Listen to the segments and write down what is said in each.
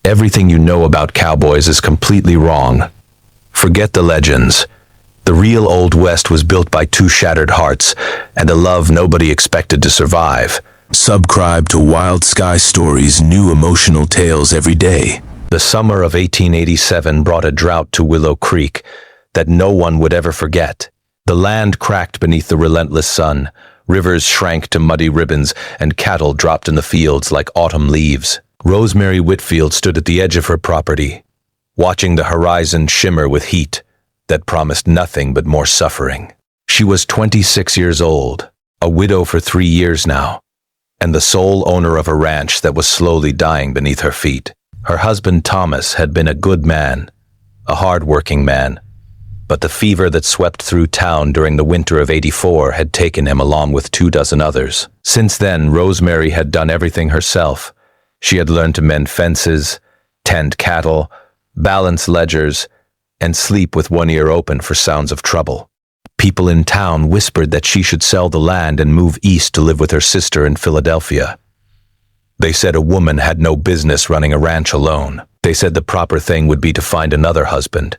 Everything you know about cowboys is completely wrong. Forget the legends. The real Old West was built by two shattered hearts and a love nobody expected to survive. Subscribe to Wild Sky Stories' new emotional tales every day. The summer of 1887 brought a drought to Willow Creek that no one would ever forget. The land cracked beneath the relentless sun, rivers shrank to muddy ribbons, and cattle dropped in the fields like autumn leaves. Rosemary Whitfield stood at the edge of her property, watching the horizon shimmer with heat that promised nothing but more suffering. She was 26 years old, a widow for 3 years now, and the sole owner of a ranch that was slowly dying beneath her feet. Her husband Thomas had been a good man, a hard-working man, but the fever that swept through town during the winter of '84 had taken him along with 24 others. Since then, Rosemary had done everything herself. She had learned to mend fences, tend cattle, balance ledgers, and sleep with one ear open for sounds of trouble. People in town whispered that she should sell the land and move east to live with her sister in Philadelphia. They said a woman had no business running a ranch alone. They said the proper thing would be to find another husband.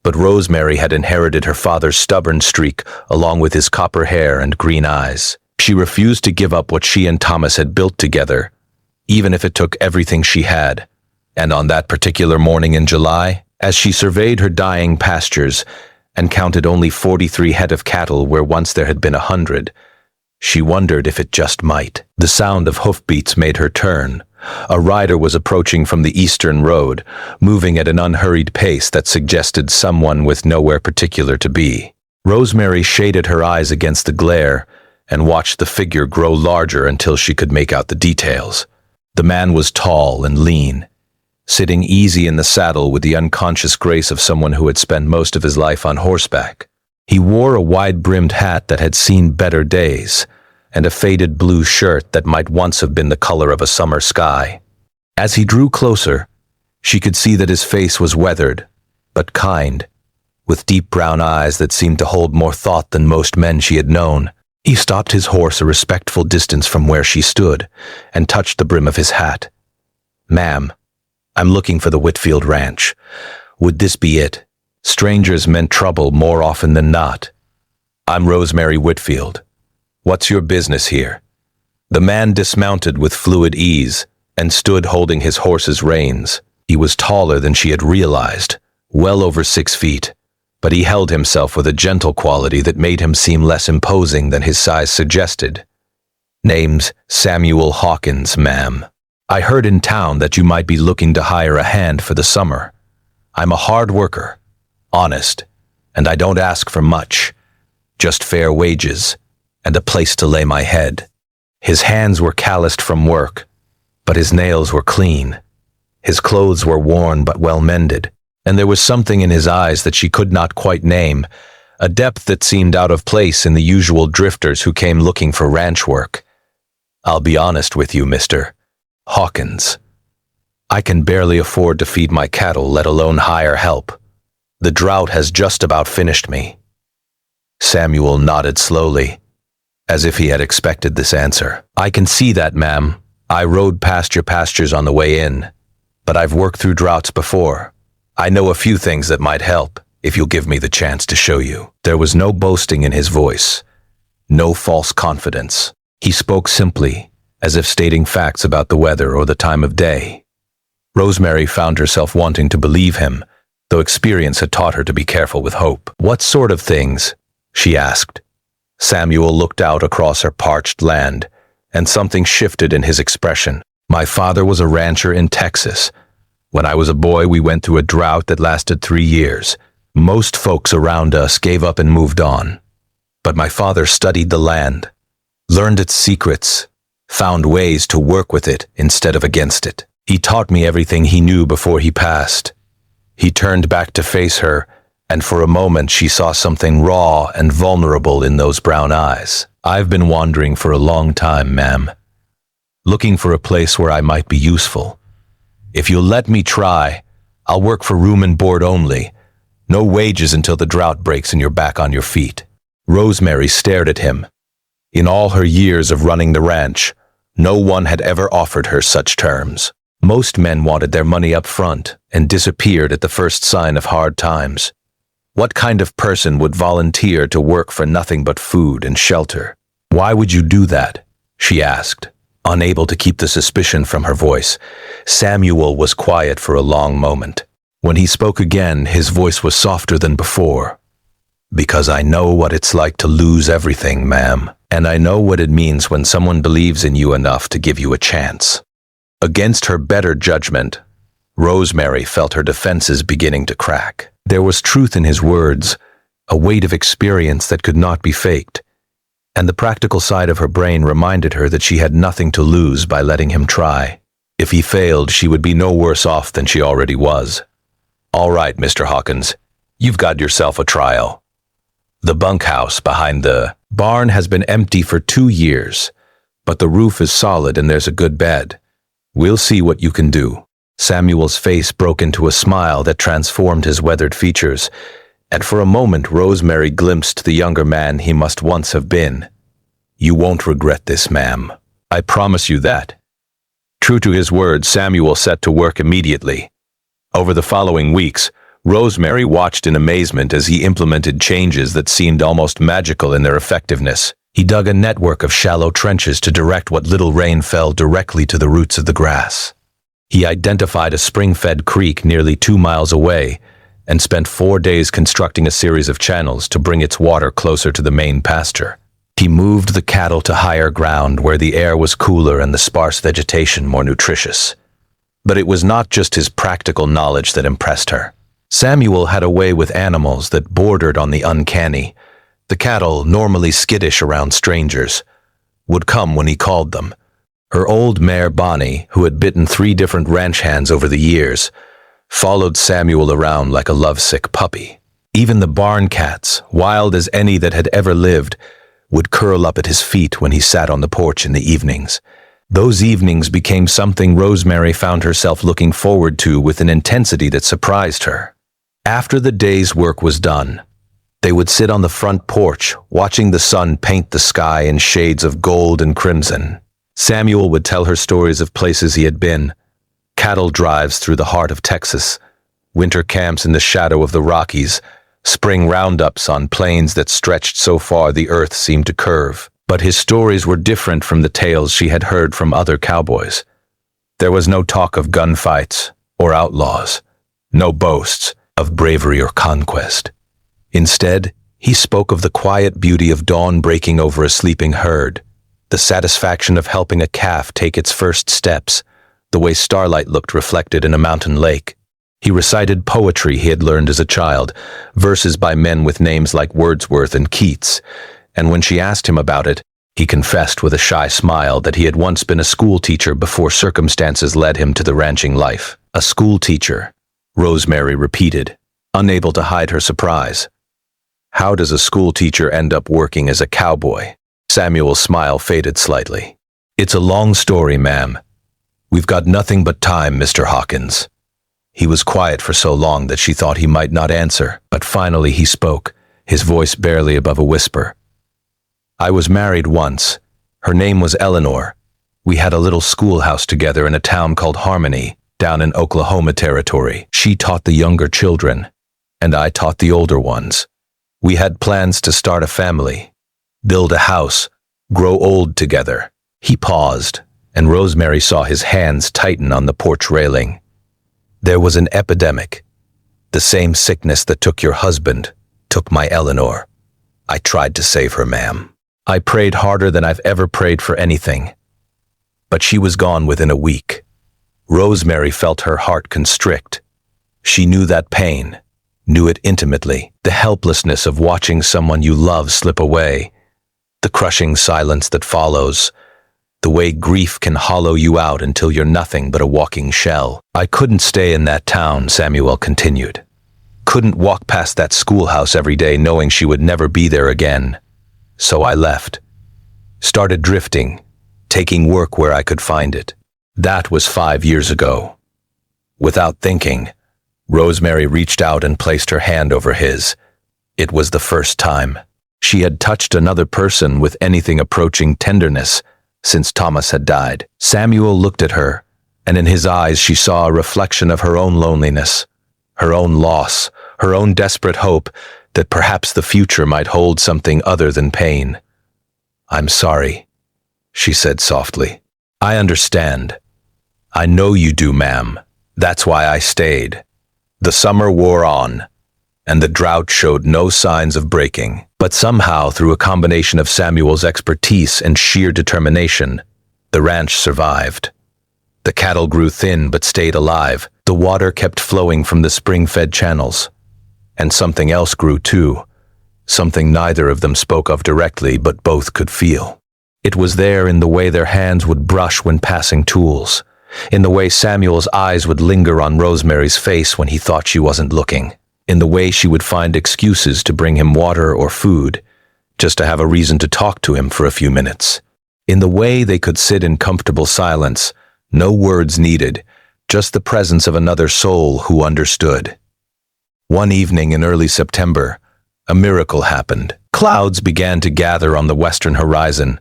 But Rosemary had inherited her father's stubborn streak along with his copper hair and green eyes. She refused to give up what she and Thomas had built together, even if it took everything she had. And on that particular morning in July, as she surveyed her dying pastures and counted only 43 head of cattle where once there had been 100, she wondered if it just might. The sound of hoofbeats made her turn. A rider was approaching from the eastern road, moving at an unhurried pace that suggested someone with nowhere particular to be. Rosemary shaded her eyes against the glare and watched the figure grow larger until she could make out the details. The man was tall and lean, sitting easy in the saddle with the unconscious grace of someone who had spent most of his life on horseback. He wore a wide-brimmed hat that had seen better days, and a faded blue shirt that might once have been the color of a summer sky. As he drew closer, she could see that his face was weathered, but kind, with deep brown eyes that seemed to hold more thought than most men she had known. He stopped his horse a respectful distance from where she stood and touched the brim of his hat. "Ma'am, I'm looking for the Whitfield Ranch. Would this be it?" Strangers meant trouble more often than not. "I'm Rosemary Whitfield. What's your business here?" The man dismounted with fluid ease and stood holding his horse's reins. He was taller than she had realized, well over 6 feet, but he held himself with a gentle quality that made him seem less imposing than his size suggested. "Name's Samuel Hawkins, ma'am. I heard in town that you might be looking to hire a hand for the summer. I'm a hard worker, honest, and I don't ask for much, just fair wages and a place to lay my head." His hands were calloused from work, but his nails were clean. His clothes were worn but well mended, and there was something in his eyes that she could not quite name, a depth that seemed out of place in the usual drifters who came looking for ranch work. "I'll be honest with you, Mr. Hawkins. I can barely afford to feed my cattle, let alone hire help. The drought has just about finished me." Samuel nodded slowly, as if he had expected this answer. "I can see that, ma'am. I rode past your pastures on the way in, but I've worked through droughts before. I know a few things that might help, if you'll give me the chance to show you." There was no boasting in his voice, no false confidence. He spoke simply, as if stating facts about the weather or the time of day. Rosemary found herself wanting to believe him, though experience had taught her to be careful with hope. "What sort of things?" she asked. Samuel looked out across her parched land, and something shifted in his expression. "My father was a rancher in Texas. When I was a boy, we went through a drought that lasted 3 years. Most folks around us gave up and moved on. But my father studied the land, learned its secrets, found ways to work with it instead of against it. He taught me everything he knew before he passed." He turned back to face her, and for a moment she saw something raw and vulnerable in those brown eyes. "I've been wandering for a long time, ma'am, looking for a place where I might be useful. If you'll let me try, I'll work for room and board only. No wages until the drought breaks and you're back on your feet." Rosemary stared at him. In all her years of running the ranch, no one had ever offered her such terms. Most men wanted their money up front and disappeared at the first sign of hard times. What kind of person would volunteer to work for nothing but food and shelter? Why would you do that? She asked, unable to keep the suspicion from her voice. Samuel was quiet for a long moment. When he spoke again, his voice was softer than before. Because I know what it's like to lose everything, ma'am, and I know what it means when someone believes in you enough to give you a chance. Against her better judgment, Rosemary felt her defenses beginning to crack. There was truth in his words, a weight of experience that could not be faked, and the practical side of her brain reminded her that she had nothing to lose by letting him try. If he failed, she would be no worse off than she already was. All right, Mr. Hawkins, you've got yourself a trial. The bunkhouse behind the barn has been empty for 2 years, but the roof is solid and there's a good bed. We'll see what you can do. Samuel's face broke into a smile that transformed his weathered features, and for a moment Rosemary glimpsed the younger man he must once have been. You won't regret this, ma'am. I promise you that. True to his word, Samuel set to work immediately. Over the following weeks, Rosemary watched in amazement as he implemented changes that seemed almost magical in their effectiveness. He dug a network of shallow trenches to direct what little rain fell directly to the roots of the grass. He identified a spring-fed creek nearly 2 miles away and spent 4 days constructing a series of channels to bring its water closer to the main pasture. He moved the cattle to higher ground where the air was cooler and the sparse vegetation more nutritious. But it was not just his practical knowledge that impressed her. Samuel had a way with animals that bordered on the uncanny. The cattle, normally skittish around strangers, would come when he called them. Her old mare Bonnie, who had bitten 3 different ranch hands over the years, followed Samuel around like a lovesick puppy. Even the barn cats, wild as any that had ever lived, would curl up at his feet when he sat on the porch in the evenings. Those evenings became something Rosemary found herself looking forward to with an intensity that surprised her. After the day's work was done, they would sit on the front porch, watching the sun paint the sky in shades of gold and crimson. Samuel would tell her stories of places he had been, cattle drives through the heart of Texas, winter camps in the shadow of the Rockies, spring roundups on plains that stretched so far the earth seemed to curve. But his stories were different from the tales she had heard from other cowboys. There was no talk of gunfights or outlaws, no boasts of bravery or conquest. Instead, he spoke of the quiet beauty of dawn breaking over a sleeping herd, the satisfaction of helping a calf take its first steps, the way starlight looked reflected in a mountain lake. He recited poetry he had learned as a child, verses by men with names like Wordsworth and Keats, and when she asked him about it, he confessed with a shy smile that he had once been a school teacher before circumstances led him to the ranching life. A school teacher, Rosemary repeated, unable to hide her surprise. How does a school teacher end up working as a cowboy? Samuel's smile faded slightly. It's a long story, ma'am. We've got nothing but time, Mr. Hawkins. He was quiet for so long that she thought he might not answer, but finally he spoke, his voice barely above a whisper. I was married once. Her name was Eleanor. We had a little schoolhouse together in a town called Harmony, down in Oklahoma Territory. She taught the younger children, and I taught the older ones. We had plans to start a family, build a house, grow old together. He paused, and Rosemary saw his hands tighten on the porch railing. There was an epidemic. The same sickness that took your husband took my Eleanor. I tried to save her, ma'am. I prayed harder than I've ever prayed for anything. But she was gone within a week. Rosemary felt her heart constrict. She knew that pain, knew it intimately, the helplessness of watching someone you love slip away, the crushing silence that follows, the way grief can hollow you out until you're nothing but a walking shell. I couldn't stay in that town, Samuel continued. Couldn't walk past that schoolhouse every day knowing she would never be there again. So I left. Started drifting, taking work where I could find it. That was 5 years ago. Without thinking, Rosemary reached out and placed her hand over his. It was the first time she had touched another person with anything approaching tenderness since Thomas had died. Samuel looked at her, and in his eyes she saw a reflection of her own loneliness, her own loss, her own desperate hope that perhaps the future might hold something other than pain. "I'm sorry," she said softly. "I understand. I know you do, ma'am. That's why I stayed." The summer wore on, and the drought showed no signs of breaking. But somehow, through a combination of Samuel's expertise and sheer determination, the ranch survived. The cattle grew thin but stayed alive. The water kept flowing from the spring-fed channels. And something else grew too, something neither of them spoke of directly but both could feel. It was there in the way their hands would brush when passing tools, in the way Samuel's eyes would linger on Rosemary's face when he thought she wasn't looking, in the way she would find excuses to bring him water or food, just to have a reason to talk to him for a few minutes, in the way they could sit in comfortable silence, no words needed, just the presence of another soul who understood. One evening in early September, a miracle happened. Clouds began to gather on the western horizon,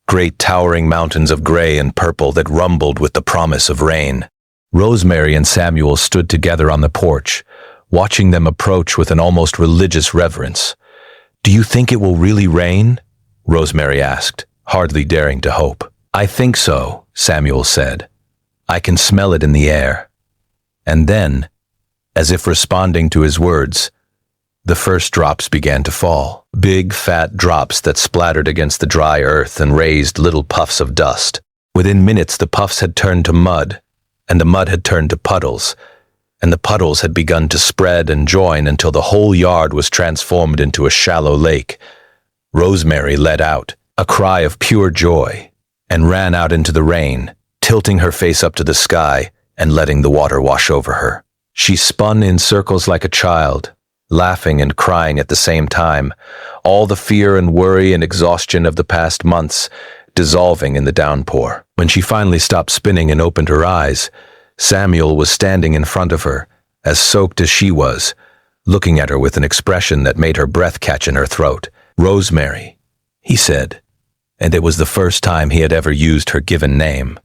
great towering mountains of gray and purple that rumbled with the promise of rain. Rosemary and Samuel stood together on the porch, watching them approach with an almost religious reverence. "Do you think it will really rain?" Rosemary asked, hardly daring to hope. "I think so," Samuel said. "I can smell it in the air." And then, as if responding to his words, the first drops began to fall. Big, fat drops that splattered against the dry earth and raised little puffs of dust. Within minutes, the puffs had turned to mud, and the mud had turned to puddles, and the puddles had begun to spread and join until the whole yard was transformed into a shallow lake. Rosemary let out a cry of pure joy and ran out into the rain, tilting her face up to the sky and letting the water wash over her. She spun in circles like a child, laughing and crying at the same time, all the fear and worry and exhaustion of the past months dissolving in the downpour. When she finally stopped spinning and opened her eyes, Samuel was standing in front of her, as soaked as she was, looking at her with an expression that made her breath catch in her throat. "Rosemary," he said, and it was the first time he had ever used her given name.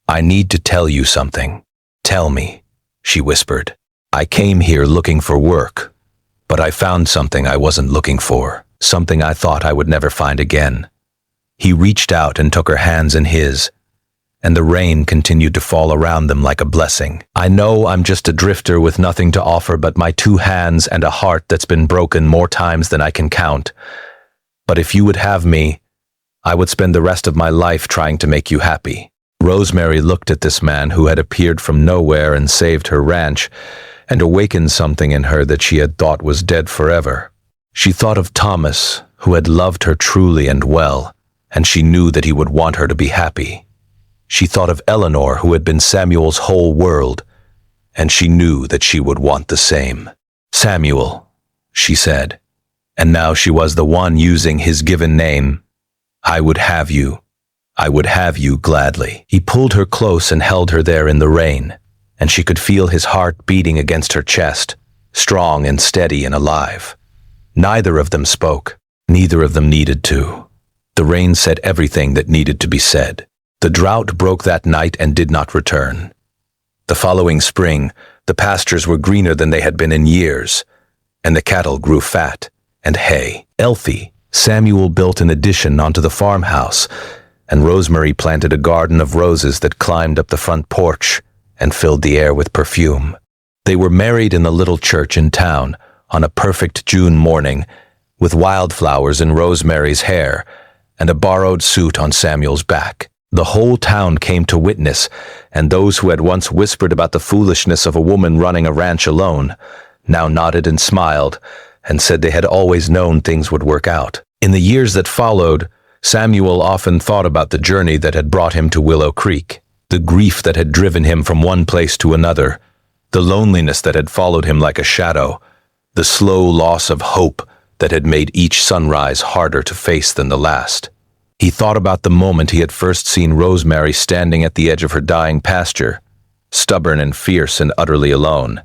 "I need to tell you something." "Tell me," she whispered. "I came here looking for work, but I found something I wasn't looking for, something I thought I would never find again." He reached out and took her hands in his, and the rain continued to fall around them like a blessing. "I know I'm just a drifter with nothing to offer but my 2 hands and a heart that's been broken more times than I can count. But if you would have me, I would spend the rest of my life trying to make you happy." Rosemary looked at this man who had appeared from nowhere and saved her ranch, and awakened something in her that she had thought was dead forever. She thought of Thomas, who had loved her truly and well, and she knew that he would want her to be happy. She thought of Eleanor, who had been Samuel's whole world, and she knew that she would want the same. "Samuel," she said, and now she was the one using his given name. "I would have you. I would have you gladly." He pulled her close and held her there in the rain, and she could feel his heart beating against her chest, strong and steady and alive. Neither of them spoke. Neither of them needed to. The rain said everything that needed to be said. The drought broke that night and did not return. The following spring, the pastures were greener than they had been in years, and the cattle grew fat and healthy. Samuel built an addition onto the farmhouse, and Rosemary planted a garden of roses that climbed up the front porch and filled the air with perfume. They were married in the little church in town on a perfect June morning, with wildflowers in Rosemary's hair and a borrowed suit on Samuel's back. The whole town came to witness, and those who had once whispered about the foolishness of a woman running a ranch alone now nodded and smiled and said they had always known things would work out. In the years that followed, Samuel often thought about the journey that had brought him to Willow Creek, the grief that had driven him from one place to another, the loneliness that had followed him like a shadow, the slow loss of hope that had made each sunrise harder to face than the last. He thought about the moment he had first seen Rosemary standing at the edge of her dying pasture, stubborn and fierce and utterly alone,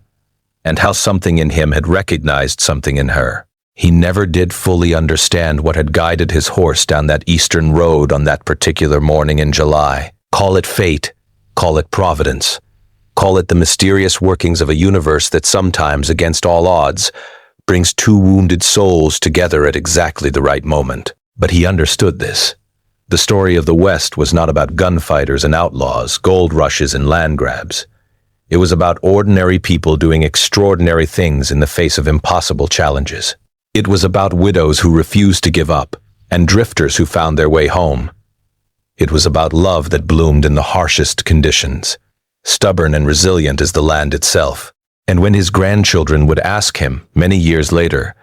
and how something in him had recognized something in her. He never did fully understand what had guided his horse down that eastern road on that particular morning in July. Call it fate, Call it providence. Call it the mysterious workings of a universe that sometimes, against all odds, brings two wounded souls together at exactly the right moment. But he understood this. The story of the West was not about gunfighters and outlaws, gold rushes and land grabs. It was about ordinary people doing extraordinary things in the face of impossible challenges. It was about widows who refused to give up, and drifters who found their way home. It was about love that bloomed in the harshest conditions, stubborn and resilient as the land itself. And when his grandchildren would ask him, many years later,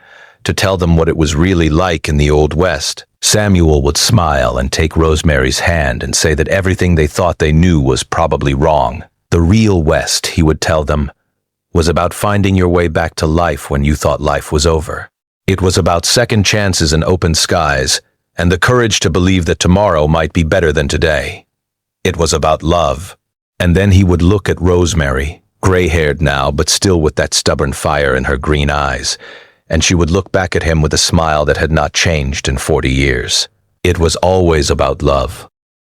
to tell them what it was really like in the Old West, Samuel would smile and take Rosemary's hand and say that everything they thought they knew was probably wrong. The real West, he would tell them, was about finding your way back to life when you thought life was over. It was about second chances and open skies, and the courage to believe that tomorrow might be better than today. It was about love. And then he would look at Rosemary, gray-haired now, but still with that stubborn fire in her green eyes, and she would look back at him with a smile that had not changed in 40 years. It was always about love.